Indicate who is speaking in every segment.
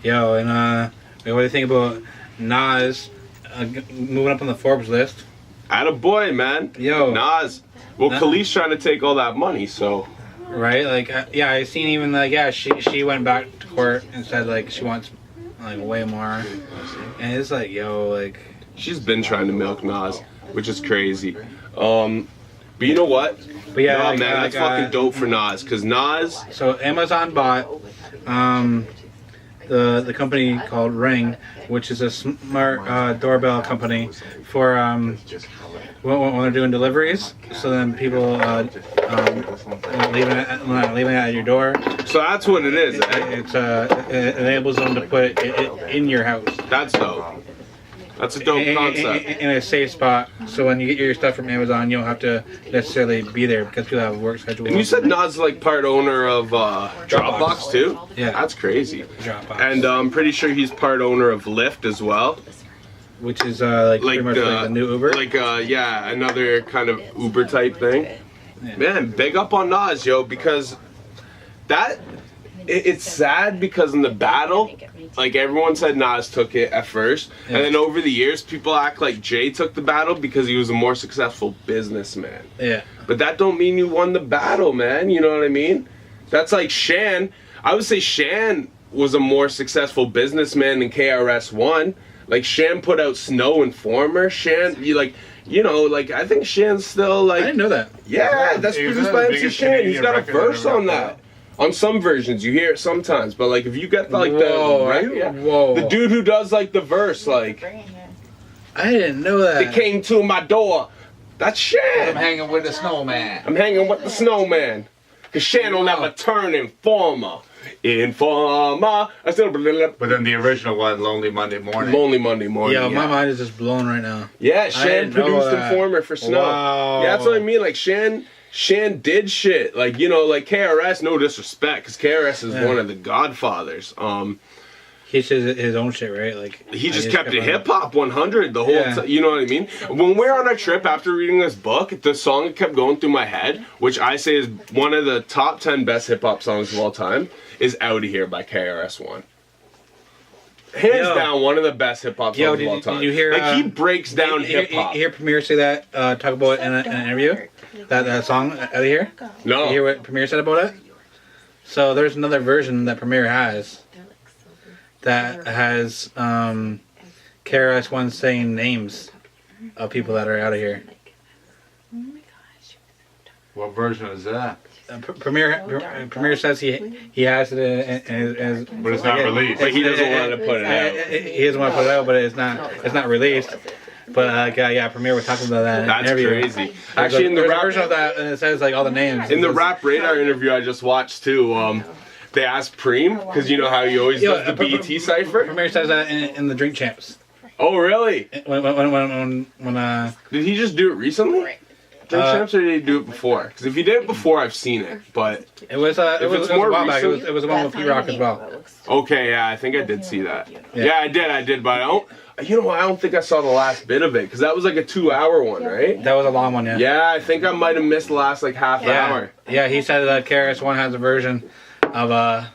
Speaker 1: Yo, and what do you think about Nas moving up on the Forbes list?
Speaker 2: Attaboy, man.
Speaker 1: Yo.
Speaker 2: Nas. Well, Khalid's trying to take all that money, so.
Speaker 1: Right? Like, yeah, I seen even, like, yeah, she went back to court and said, like, she wants, like, way more. And it's like, yo, like.
Speaker 2: She's been trying to milk Nas, which is crazy. But you know what?
Speaker 1: But yeah,
Speaker 2: nah,
Speaker 1: like,
Speaker 2: man, that's fucking dope for Nas, because Nas.
Speaker 1: So Amazon bought the company called Ring, which is a smart doorbell company for when they're doing deliveries. So then people leaving it at your door.
Speaker 2: So that's what it is.
Speaker 1: It enables them to put it in your house.
Speaker 2: That's dope. That's a dope concept.
Speaker 1: In a safe spot, so when you get your stuff from Amazon, you don't have to necessarily be there because people have a work schedule.
Speaker 2: And you said Nas is like part owner of Dropbox too?
Speaker 1: Yeah.
Speaker 2: That's crazy.
Speaker 1: Dropbox.
Speaker 2: And I'm pretty sure he's part owner of Lyft as well.
Speaker 1: Which is pretty much like the new Uber?
Speaker 2: Like, yeah, another kind of Uber type thing. Yeah. Man, big up on Nas, yo, because it's sad because in the battle, like everyone said Nas took it at first, and then over the years people act like Jay took the battle because he was a more successful businessman.
Speaker 1: Yeah.
Speaker 2: But that don't mean you won the battle, man. You know what I mean? That's like Shan. I would say Shan was a more successful businessman than KRS-One. Like Shan put out Snow Informer. Shan, I think Shan's still like.
Speaker 1: I didn't know that.
Speaker 2: Yeah, that's produced by MC Shan. He's got a verse on that. On some versions, you hear it sometimes, but like if you get like the dude who does like the verse, like
Speaker 1: I didn't know that.
Speaker 2: They came to my door. That's Shan.
Speaker 3: I'm hanging with the snowman.
Speaker 2: I'm hanging with the snowman. Cause Shan will never turn informer. Informer. But
Speaker 3: then the original one, Lonely Monday Morning.
Speaker 2: Lonely Monday Morning.
Speaker 1: Yeah, my mind is just blown right now.
Speaker 2: Yeah, Shan produced Informer for Snow.
Speaker 1: Wow.
Speaker 2: Yeah, that's what I mean. Like Shan did shit. Like, like KRS, no disrespect, because KRS is one of the godfathers.
Speaker 1: He says his own shit, right? Like
Speaker 2: he just kept it hip hop 100 the whole time. You know what I mean? When we're on our trip after reading this book, the song that kept going through my head, which I say is one of the top 10 best hip hop songs of all time, is "Outta Here" by KRS-One. Hands down, one of the best hip hop songs of all time.
Speaker 1: Did you hear?
Speaker 2: Like he breaks down hip hop.
Speaker 1: You hear Premier say that? Talk about it in an interview. That song "Out of Here."
Speaker 2: No.
Speaker 1: You hear what Premier said about it? So there's another version that Premier has. That has KRS-One saying names of people that are out of here.
Speaker 3: What version is that?
Speaker 1: Premier says he has it
Speaker 3: but it's not released.
Speaker 2: But he doesn't want to put it out.
Speaker 1: He doesn't want to put it out, but it's not released. But Premier was talking about that.
Speaker 2: That's
Speaker 1: in
Speaker 2: crazy. Actually, in the rap
Speaker 1: version of that, and it says like all the names.
Speaker 2: In the Rap Radar interview I just watched too. They asked Preem, because you know how he always does the BET cipher?
Speaker 1: Premier says that in the Drink Champs.
Speaker 2: Oh, really?
Speaker 1: When
Speaker 2: Did he just do it recently? Drink Champs, or did he do it before? Because if he did it before, I've seen it, but...
Speaker 1: It was a while back. It was the one with P-Rock as well.
Speaker 2: Okay, yeah, I think I did see that. Yeah, I did, but I don't think I saw the last bit of it, because that was like a 2-hour one, right?
Speaker 1: That was a long one, yeah.
Speaker 2: Yeah, I think I might have missed the last like half hour.
Speaker 1: Yeah, he said that KRS-One has a version of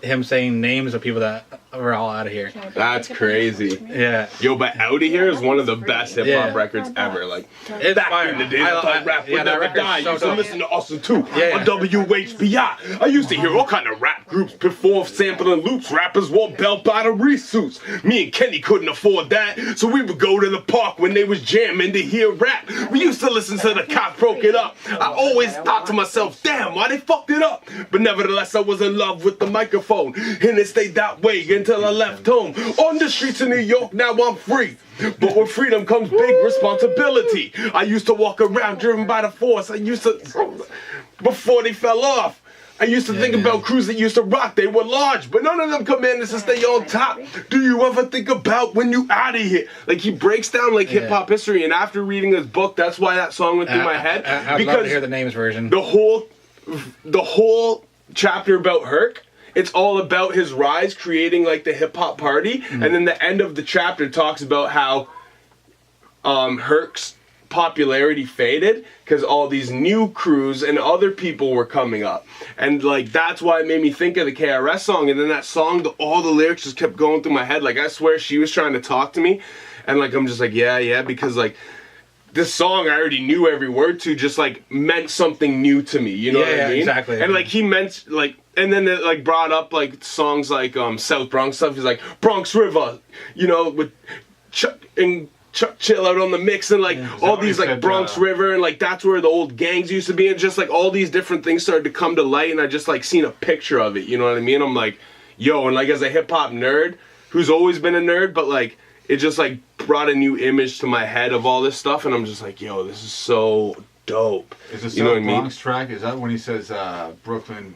Speaker 1: him saying names of people that were all out of here.
Speaker 2: That's crazy.
Speaker 1: Yeah.
Speaker 2: Yo, but "Out of Here" is one of the best hip hop records ever. Like,
Speaker 1: it's
Speaker 2: back
Speaker 1: fire.
Speaker 2: in the days, I thought rap would never die.
Speaker 1: So
Speaker 2: Used to listen to Austin too on
Speaker 1: Yeah.
Speaker 2: WHBI. I used to hear all kind of rap groups perform sampling loops. Rappers wore bell bottom suits. Me and Kenny couldn't afford that, so we would go to the park when they was jamming to hear rap. We used to listen to the Cops Broke It Up. I always thought to myself, damn, why they fucked it up? But nevertheless, I was in love with the microphone, and it stayed that way until I left home. On the streets of New York, now I'm free. But with freedom comes big responsibility. I used to walk around driven by the force. Before they fell off. I used to think about crews that used to rock. They were large, but none of them commanded to stay on top. Do you ever think about when you out of here? Like, he breaks down like hip hop history, and after reading his book, that's why that song went through my head.
Speaker 1: I'd love to hear the names version.
Speaker 2: The whole chapter about Herc, it's all about his rise, creating like the hip hop party, and then the end of the chapter talks about how Herc's popularity faded because all these new crews and other people were coming up, and like that's why it made me think of the KRS song. And then that song, all the lyrics just kept going through my head. Like I swear she was trying to talk to me, and like I'm just like yeah, because like this song I already knew every word to, just like meant something new to me. You know what I mean?
Speaker 1: Exactly.
Speaker 2: And like he meant like. And then it like brought up like songs like South Bronx stuff. He's like Bronx River, you know, with Chuck Chill Out on the mix, and like all these like Bronx River, and like that's where the old gangs used to be, and just like all these different things started to come to light, and I just like seen a picture of it. You know what I mean? I'm like, yo, and like as a hip hop nerd who's always been a nerd, but like it just like brought a new image to my head of all this stuff, and I'm just like, yo, this is so dope.
Speaker 3: Is the
Speaker 2: you know what I mean?
Speaker 3: Bronx track? Is that when he says Brooklyn?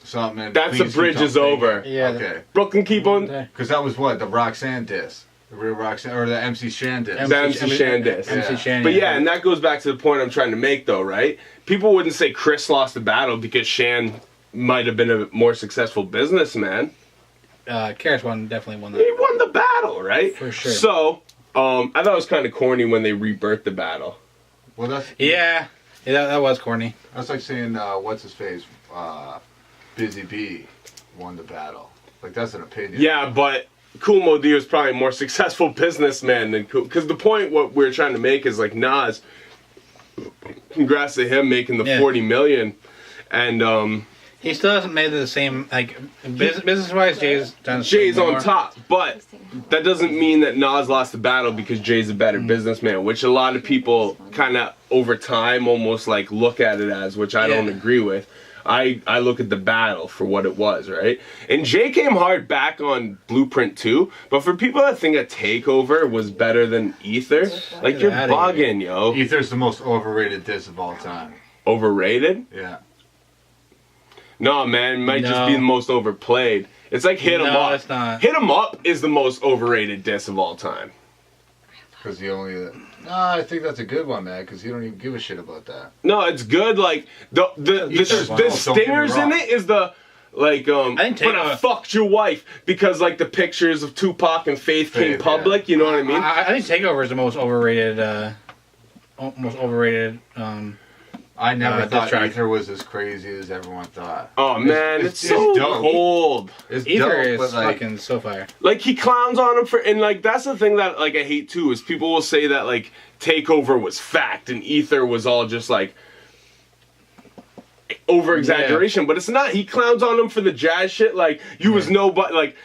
Speaker 3: Something.
Speaker 2: That's the bridge is over.
Speaker 1: Yeah.
Speaker 3: Okay.
Speaker 2: Brooklyn keep on.
Speaker 3: Because that was what the Roxanne diss, the real Roxanne, or the MC Shan diss.
Speaker 2: The MC Shan diss.
Speaker 1: MC Shan.
Speaker 2: But yeah, and that goes back to the point I'm trying to make, though, right? People wouldn't say Chris lost the battle because Shan might have been a more successful businessman.
Speaker 1: KRS-One definitely won that.
Speaker 2: He won the battle, right?
Speaker 1: For sure.
Speaker 2: So, I thought it was kind of corny when they rebirthed the battle.
Speaker 3: Well, that's
Speaker 1: that was corny.
Speaker 3: That's like saying what's his face, Busy Bee won the battle. Like that's an opinion.
Speaker 2: Yeah, but Kool Moe Dee was probably a more successful businessman than Kool. Because the point what we're trying to make is like Nas. Congrats to him making the 40 million, and
Speaker 1: he still hasn't made the same like business wise. Jay's done.
Speaker 2: Jay's
Speaker 1: more.
Speaker 2: on top, but that doesn't mean that Nas lost the battle because Jay's a better businessman, which a lot of people kind of over time almost like look at it as, which I don't agree with. I look at the battle for what it was, right? And Jay came hard back on Blueprint 2, but for people that think a Takeover was better than Ether, like you're bugging, yo.
Speaker 3: Ether's the most overrated diss of all time.
Speaker 2: Overrated?
Speaker 3: Yeah.
Speaker 2: No, man, it might just be the most overplayed. It's like Hit 'Em Up.
Speaker 1: No, it's not.
Speaker 2: Hit 'Em Up is the most overrated diss of all time.
Speaker 3: Because he only... No, I think that's a good one, man, because he don't even give a shit about that.
Speaker 2: No, it's good. Like the stingers in it is the like
Speaker 1: I think
Speaker 2: but I fucked your wife because like the pictures of Tupac and Faith came public. You know what I mean?
Speaker 1: I think Takeover is the most overrated.
Speaker 3: I never thought
Speaker 1: track.
Speaker 3: Ether was as crazy as everyone thought.
Speaker 2: Oh man, it's so
Speaker 3: dope.
Speaker 2: cold.
Speaker 3: It's
Speaker 1: Ether
Speaker 3: dope,
Speaker 1: is
Speaker 3: but like,
Speaker 1: fucking so fire.
Speaker 2: Like he clowns on him for, and like that's the thing that like I hate too is people will say that like Takeover was fact and Ether was all just like over exaggeration, but it's not. He clowns on him for the jazz shit. Like you was nobody. Like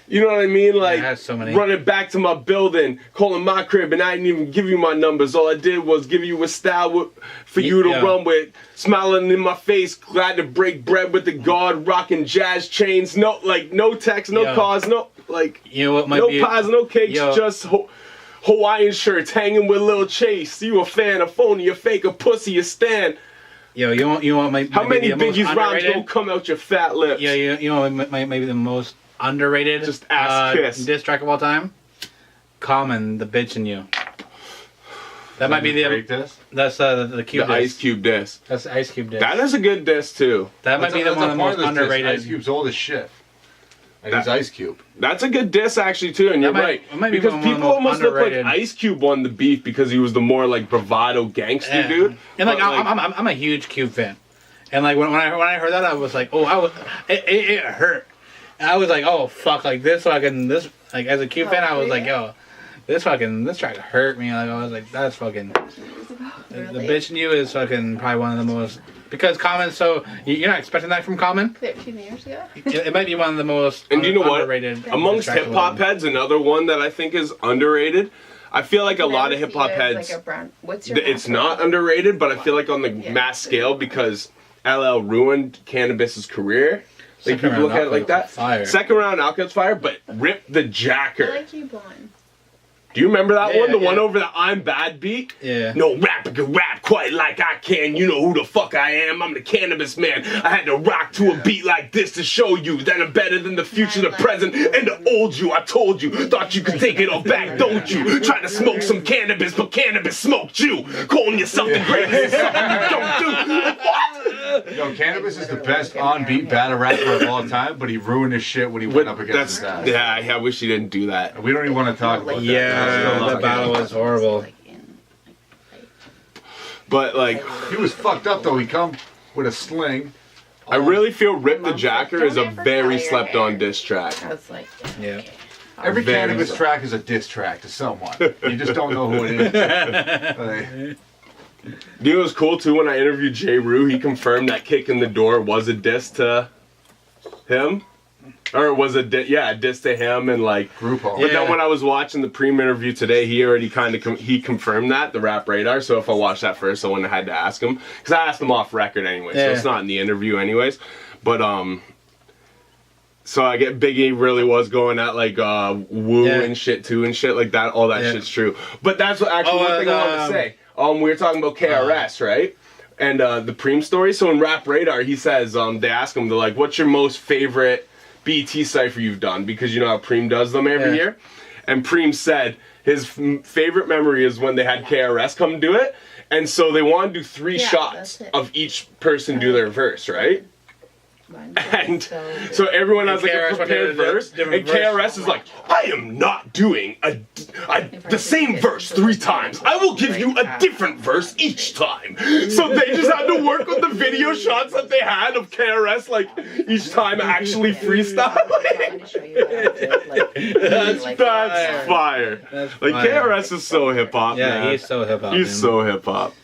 Speaker 2: you know what I mean? Like
Speaker 1: has so many.
Speaker 2: Running back to my building, calling my crib, and I didn't even give you my numbers. All I did was give you a style for you to run with. Smiling in my face, glad to break bread with the guard, rocking jazz chains. No, like no text, no cars, no like
Speaker 1: you know what might
Speaker 2: no
Speaker 1: be,
Speaker 2: pies, no cakes, just Hawaiian shirts hanging with Lil Chase. You a fan, a phony, a fake, a pussy, a stan.
Speaker 1: Yo, you want my
Speaker 2: how many Biggie's rhymes gonna come out your fat lips?
Speaker 1: Yeah, you know maybe the most underrated
Speaker 2: just ass kiss
Speaker 1: diss track of all time. Common, the bitch in you. That might be the
Speaker 3: diss?
Speaker 1: That's the Cube.
Speaker 2: The
Speaker 1: diss.
Speaker 2: Ice Cube diss.
Speaker 1: That's the Ice Cube diss.
Speaker 2: That is a good diss too.
Speaker 1: That might be the one of the most underrated.
Speaker 3: Ice Cube's old as shit. And he's Ice Cube.
Speaker 2: That's a good diss actually too, and you're right. Because people almost look like Ice Cube won the beef because he was the more like bravado gangster dude.
Speaker 1: And like I'm a huge Cube fan, and like when I heard that I was like, oh, it hurt. And I was like, oh fuck, like this like as a Cube fan I was like, yo, this track hurt me. Like I was like, that's fucking. The bitch in you is fucking probably one of the most. Because Common, so you're not expecting that from Common?
Speaker 4: 13 years ago?
Speaker 1: It might be one of the most
Speaker 2: and you know what?
Speaker 1: underrated.
Speaker 2: Amongst hip hop heads, another one that I think is underrated. I feel like a lot of hip hop heads. It's not underrated, but I feel like on the mass scale because LL ruined Cannabis's career. Like people look at it like that.
Speaker 1: Fire.
Speaker 2: Second round Outcast fire, but Rip the Jacker.
Speaker 4: I like you blind.
Speaker 2: Do you remember that one? The one over the I'm Bad beat?
Speaker 1: Yeah.
Speaker 2: No rapper can rap quite like I can. You know who the fuck I am. I'm the Cannabis man. I had to rock to a beat like this to show you that I'm better than the future, the present, and the old you. I told you. Thought you could take it all back, don't you? Trying to smoke some cannabis, but cannabis smoked you. Calling yourself the greatest is something you don't do. What?
Speaker 3: Yo, Cannabis is the best on-beat battle rapper of all time, but he ruined his shit when he went up against his ass.
Speaker 2: Yeah, I wish he didn't do that.
Speaker 3: We don't even want to talk about that.
Speaker 1: Yeah, the battle was horrible.
Speaker 2: But like,
Speaker 3: He was fucked up though. He come with a sling.
Speaker 2: I really feel Rip the Jacker is a very slept on diss track.
Speaker 4: I was like,
Speaker 1: Yeah.
Speaker 3: Every
Speaker 2: Very
Speaker 3: cannabis
Speaker 2: so.
Speaker 3: track is a diss track to someone. You just don't know who it is. Like,
Speaker 2: You know, it was cool too when I interviewed J. Rue. He confirmed that Kick in the Door was a diss to him, or it was a diss to him and like
Speaker 3: group home.
Speaker 2: But
Speaker 1: Yeah.
Speaker 2: then when I was watching the Preem interview today, he already kind of he confirmed that the Rap Radar. So if I watched that first, I wouldn't have had to ask him because I asked him off record anyway, so
Speaker 1: Yeah.
Speaker 2: it's not in the interview anyways. But so I get Biggie really was going at like Woo
Speaker 1: Yeah.
Speaker 2: and shit too and shit like that. All that
Speaker 1: Yeah.
Speaker 2: shit's true. But that's what actually one thing I wanted to say. We were talking about KRS, right? And the Preem story. So in Rap Radar, he says they ask him, they're like, "What's your most favorite BT cipher you've done?" Because you know how Preem does them every
Speaker 1: Yeah.
Speaker 2: year. And Preem said his favorite memory is when they had KRS come do it, and so they want to do 3
Speaker 4: Yeah,
Speaker 2: shots
Speaker 4: that's it.
Speaker 2: of each person do their verse, right? And so everyone has like a
Speaker 1: KRS
Speaker 2: prepared
Speaker 1: wanted a
Speaker 2: verse,
Speaker 1: different
Speaker 2: and
Speaker 1: verse.
Speaker 2: KRS is like, "I am not doing the same verse 3 times. I will give you a different verse each time." So they just had to work with the video shots that they had of KRS, like each time actually freestyling. That's fire.
Speaker 1: That's
Speaker 2: Like
Speaker 1: fire.
Speaker 2: KRS is so hip hop,
Speaker 1: Yeah,
Speaker 2: man.
Speaker 1: he's so hip hop.
Speaker 2: He's so hip hop.